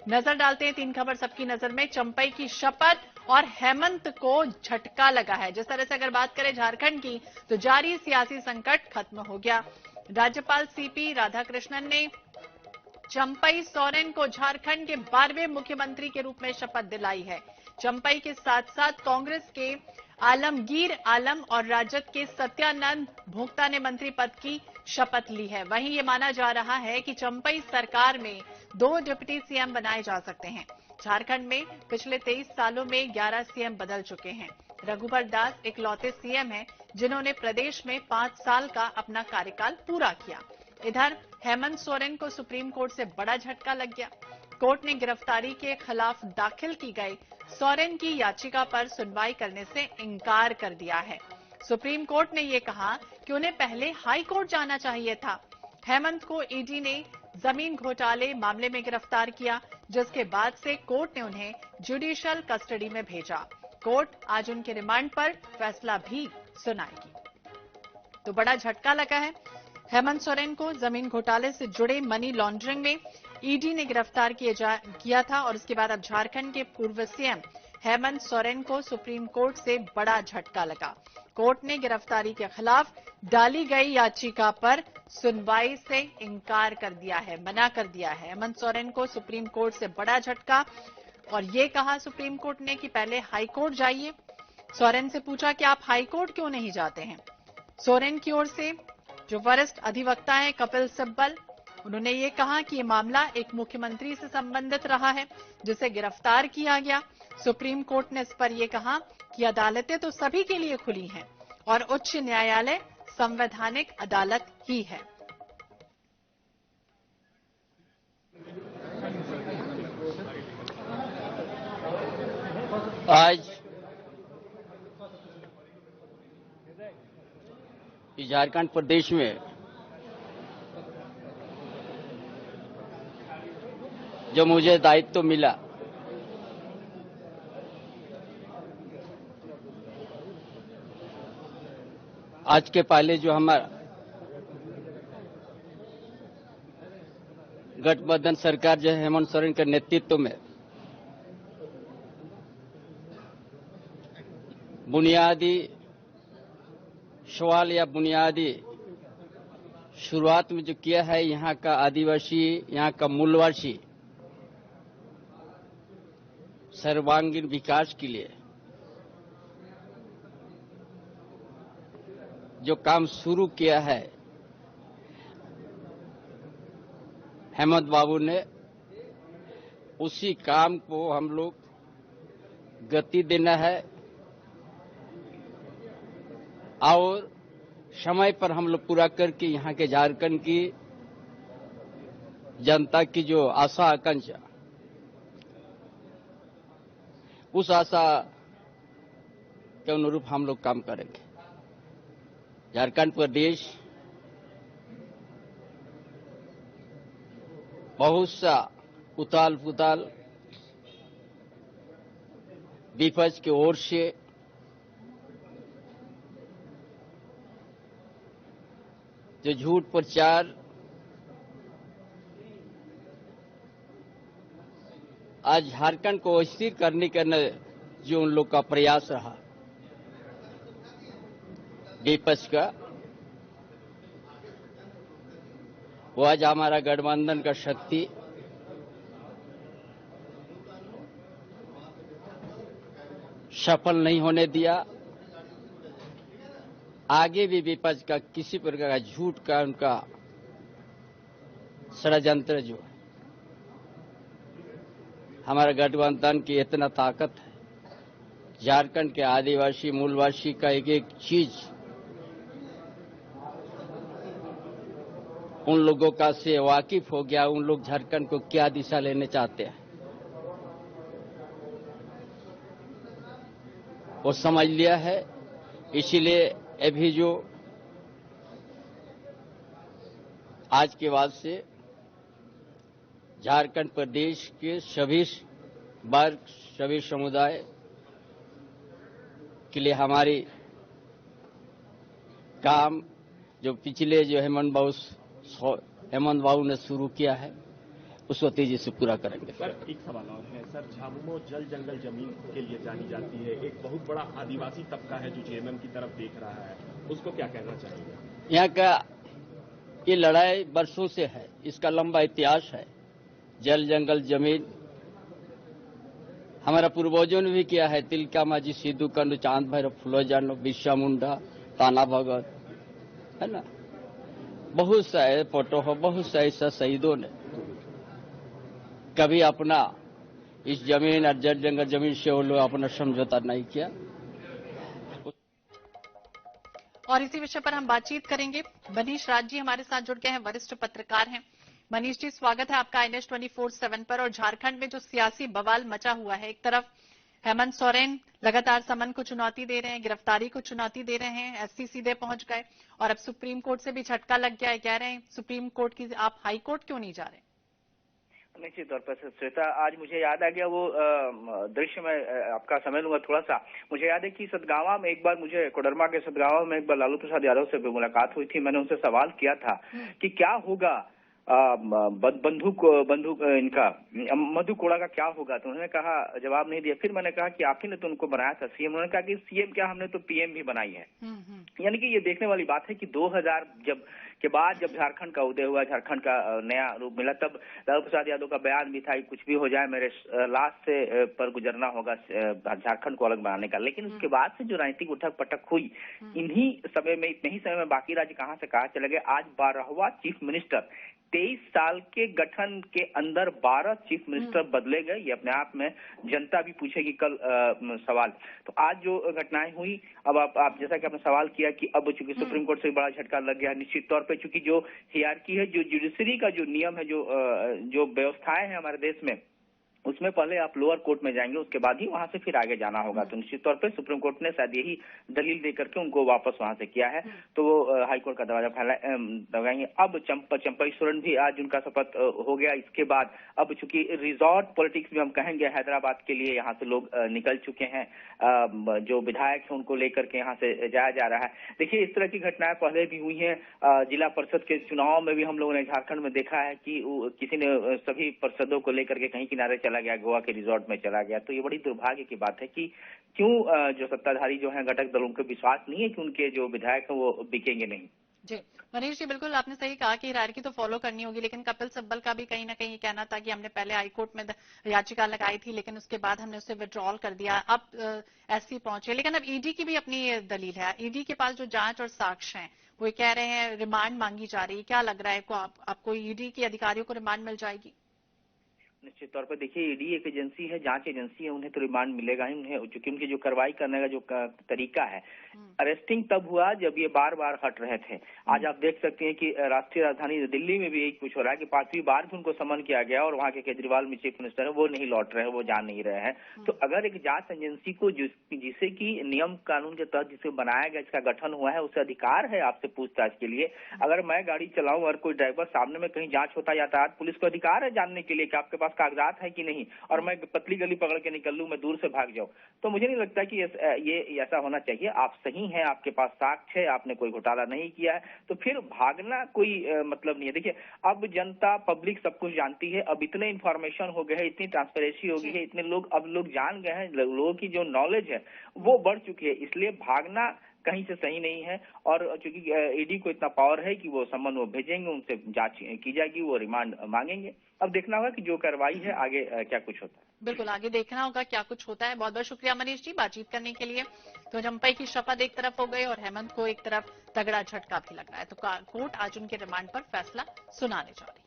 नजर डालते हैं 3 खबर सबकी नजर में। चंपई की शपथ और हेमंत को झटका लगा है। जिस तरह से अगर बात करें झारखंड की, तो जारी सियासी संकट खत्म हो गया। राज्यपाल सीपी राधाकृष्णन ने चंपई सोरेन को झारखंड के 12वें मुख्यमंत्री के रूप में शपथ दिलाई है। चंपई के साथ साथ कांग्रेस के आलमगीर आलम और राजद के सत्यानंद भोक्ता ने मंत्री पद की शपथ ली है। वहीं ये माना जा रहा है कि चंपई सरकार में 2 डिप्टी सीएम बनाए जा सकते हैं। झारखंड में पिछले 23 सालों में 11 सीएम बदल चुके हैं। रघुवर दास इकलौते सीएम हैं जिन्होंने प्रदेश में 5 साल का अपना कार्यकाल पूरा किया। इधर हेमंत सोरेन को सुप्रीम कोर्ट से बड़ा झटका लग गया। कोर्ट ने गिरफ्तारी के खिलाफ दाखिल की गई सोरेन की याचिका पर सुनवाई करने से इंकार कर दिया है। सुप्रीम कोर्ट ने यह कहा कि उन्हें पहले हाई कोर्ट जाना चाहिए था। हेमंत को ईडी ने जमीन घोटाले मामले में गिरफ्तार किया, जिसके बाद से कोर्ट ने उन्हें जुडिशियल कस्टडी में भेजा। कोर्ट आज उनके रिमांड पर फैसला भी सुनाएगी। तो बड़ा झटका लगा है। हेमंत सोरेन को जमीन घोटाले से जुड़े मनी लॉन्ड्रिंग में ईडी ने गिरफ्तार किया था और उसके बाद अब झारखंड के पूर्व सीएम हेमंत सोरेन को सुप्रीम कोर्ट से बड़ा झटका लगा। कोर्ट ने गिरफ्तारी के खिलाफ डाली गई याचिका पर सुनवाई से इंकार कर दिया है, मना कर दिया है। हेमंत सोरेन को सुप्रीम कोर्ट से बड़ा झटका, और ये कहा सुप्रीम कोर्ट ने कि पहले हाई कोर्ट जाइए। सोरेन से पूछा कि आप हाई कोर्ट क्यों नहीं जाते हैं। सोरेन की ओर से जो वरिष्ठ अधिवक्ता हैं कपिल सिब्बल, उन्होंने ये कहा कि ये मामला एक मुख्यमंत्री से संबंधित रहा है जिसे गिरफ्तार किया गया। सुप्रीम कोर्ट ने इस पर यह कहा कि अदालतें तो सभी के लिए खुली हैं और उच्च न्यायालय संवैधानिक अदालत ही है। आज झारखंड प्रदेश में जो मुझे दायित्व मिला, आज के पहले जो हमारा गठबंधन सरकार जो है हेमंत सोरेन के नेतृत्व में बुनियादी सवाल या बुनियादी शुरुआत में जो किया है, यहाँ का आदिवासी, यहाँ का मूलवासी सर्वांगीण विकास के लिए जो काम शुरू किया है हेमंत बाबू ने, उसी काम को हम लोग गति देना है और समय पर हम लोग पूरा करके यहाँ के झारखंड की जनता की जो आशा आकांक्षा, उस आशा के अनुरूप हम लोग काम करेंगे। झारखंड प्रदेश बहुत सा उताल पुताल विपक्ष की ओर से जो झूठ प्रचार आज झारखंड को अस्थिर करने का जो उन लोग का प्रयास रहा विपक्ष का, वो आज हमारा गठबंधन का शक्ति सफल नहीं होने दिया। आगे भी विपक्ष का किसी प्रकार का झूठ का उनका षड्यंत्र जो है, हमारा गठबंधन की इतना ताकत है, झारखंड के आदिवासी मूलवासी का एक एक चीज उन लोगों का से वाकिफ हो गया। उन लोग झारखंड को क्या दिशा लेने चाहते हैं वो समझ लिया है। इसीलिए अभी जो आज के बाद से झारखंड प्रदेश के सभी वर्ग, सभी समुदाय के लिए हमारी काम जो पिछले जो हेमंत बाबू ने शुरू किया है, उसको तेजी से पूरा करेंगे। सर एक सवाल और है सर, झामुमो जल जंगल जमीन के लिए जानी जाती है, एक बहुत बड़ा आदिवासी तबका है जो जेएमएम की तरफ देख रहा है, उसको क्या कहना चाहिए? यहाँ का ये लड़ाई वर्षों से है, इसका लंबा इतिहास है। जल जंगल जमीन हमारा पूर्वजों ने भी किया है। तिलका माझी, सिद्धू कंड, चांद भैरव, फुलोजानो, बिरसा मुंडा, ताना भगत, है ना, बहुत से फोटो हो, बहुत से ऐसा शहीदों ने कभी अपना इस जमीन और जल जंगल जमीन से वो लोग अपना समझौता नहीं किया। और इसी विषय पर हम बातचीत करेंगे। मनीष राज जी हमारे साथ जुड़ गए हैं, वरिष्ठ पत्रकार हैं। मनीष जी, स्वागत है आपका NH 24/7 पर। और झारखंड में जो सियासी बवाल मचा हुआ है, एक तरफ हेमंत सोरेन लगातार समन को चुनौती दे रहे हैं, गिरफ्तारी को चुनौती दे रहे हैं, SC सीधे पहुंच गए, और अब सुप्रीम कोर्ट से भी झटका लग गया है। कह रहे हैं सुप्रीम कोर्ट की आप हाई कोर्ट क्यों नहीं जा रहे? निश्चित तौर पर श्वेता, आज मुझे याद आ गया वो दृश्य में आपका समय लूंगा थोड़ा सा। मुझे याद है कि सतगावा में एक बार, मुझे कोडरमा के सतगावा में एक बार लालू प्रसाद यादव से मुलाकात हुई थी। मैंने उनसे सवाल किया था कि क्या होगा बंदूक इनका मधु कोड़ा का क्या होगा, तो उन्होंने कहा, जवाब नहीं दिया। फिर मैंने कहा कि आप ही ने तो उनको बनाया था सीएम। उन्होंने कहा कि सीएम क्या, हमने तो PM भी बनाई है। यानी कि ये देखने वाली बात है कि 2000 के बाद जब झारखंड का उदय हुआ, झारखंड का नया रूप मिला, तब लालू प्रसाद यादव का बयान भी था, कुछ भी हो जाए मेरे लाश से पर गुजरना होगा झारखंड को अलग बनाने का। लेकिन उसके बाद से जो राजनीतिक उठक पटक हुई, इतने ही समय में बाकी राज्य कहां से कहां चले गए। आज 12वां चीफ मिनिस्टर, 23 साल के गठन के अंदर 12 चीफ मिनिस्टर बदले गए। ये अपने आप में जनता भी पूछेगी कल सवाल। तो आज जो घटनाएं हुई, अब आप जैसा कि आपने सवाल किया कि अब चूंकि सुप्रीम कोर्ट से बड़ा झटका लग गया, निश्चित तौर पे चूंकि जो हियरार्की है, जो जुडिशरी का जो नियम है, जो व्यवस्थाएं हैं हमारे देश में, उसमें पहले आप लोअर कोर्ट में जाएंगे, उसके बाद ही वहां से फिर आगे जाना होगा। तो निश्चित तौर पे सुप्रीम कोर्ट ने शायद यही दलील देकर के उनको वापस वहां से किया है, तो वो हाईकोर्ट का दरवाजा दबाएंगे। अब चंपई सोरेन भी आज उनका शपथ हो गया। इसके बाद अब चूंकि रिजॉर्ट पॉलिटिक्स भी हम कहेंगे, हैदराबाद के लिए यहाँ से लोग निकल चुके हैं, जो विधायक है उनको लेकर के यहाँ से जाया जा रहा है। देखिए, इस तरह की घटनाएं पहले भी हुई हैं। जिला परिषद के चुनाव में भी हम लोगों ने झारखंड में देखा है कि किसी ने सभी पार्षदों को लेकर के कहीं किनारे चला गया, गोवा के रिजॉर्ट में चला गया। तो ये बड़ी दुर्भाग्य की बात है कि क्यों जो सत्ताधारी जो हैं, घटक दलों को विश्वास नहीं है कि उनके जो विधायक हैं वो बिकेंगे नहीं। जी मनीष जी, बिल्कुल आपने सही कहा कि हियरार्की तो फॉलो करनी होगी, लेकिन कपिल सिब्बल का भी कहीं ना कहीं कहना था कि हमने पहले हाईकोर्ट में याचिका लगाई थी, लेकिन उसके बाद हमने उसे विड्रॉल कर दिया, अब SC पहुंचे। लेकिन अब ED की भी अपनी दलील है। ED के पास जो जांच और साक्ष्य हैं, वो कह रहे हैं रिमांड मांगी जा रही है। क्या लग रहा है आपको ED के अधिकारियों को रिमांड मिल जाएगी? निश्चित तौर पर देखिए, ईडी एक एजेंसी है, जांच एजेंसी है, उन्हें तो रिमांड मिलेगा ही। उन्हें चूंकि उनकी जो कार्रवाई करने का जो तरीका है, अरेस्टिंग तब हुआ जब ये बार बार हट रहे थे। आज आप देख सकते हैं कि राष्ट्रीय राजधानी दिल्ली में भी यही कुछ हो रहा है कि 5वीं बार भी उनको समन किया गया और वहां के केजरीवाल में चीफ मिनिस्टर है, वो नहीं लौट रहे हैं, वो जा नहीं रहे हैं। तो अगर एक जांच एजेंसी को जिसे की नियम कानून के तहत जिसे बनाया गया, इसका गठन हुआ है, उसे अधिकार है आपसे पूछताछ के लिए। अगर मैं गाड़ी चलाऊं और कोई ड्राइवर सामने में कहीं जांच होता यातायात, पुलिस को अधिकार है जानने के लिए कि आपके पास कागजात है कि नहीं, और मैं पतली गली पकड़ के निकल लूं, मैं दूर से भाग जाऊं, तो मुझे नहीं लगता कि ये ऐसा होना चाहिए। आप सही हैं, आपके पास साक्ष्य है, आपने कोई घोटाला नहीं किया है, तो फिर भागना कोई मतलब नहीं है। देखिए, अब जनता पब्लिक सब कुछ जानती है, अब इतने इंफॉर्मेशन हो गए हैं, इतनी ट्रांसपेरेंसी हो गई है, इतने लोग अब जान गए हैं, लोगों की जो नॉलेज है वो बढ़ चुकी है, इसलिए भागना कहीं से सही नहीं है। और चूंकि ईडी को इतना पावर है कि वो समन वो भेजेंगे, उनसे जांच की जाएगी, वो रिमांड मांगेंगे। अब देखना होगा कि जो कार्रवाई है आगे क्या कुछ होता है। बिल्कुल, आगे देखना होगा क्या कुछ होता है। बहुत बहुत शुक्रिया मनीष जी बातचीत करने के लिए। तो चंपई की शपथ एक तरफ हो गई और हेमंत को एक तरफ तगड़ा झटका भी लग रहा है, तो कोर्ट आज उनके रिमांड पर फैसला सुनाने जा रही है।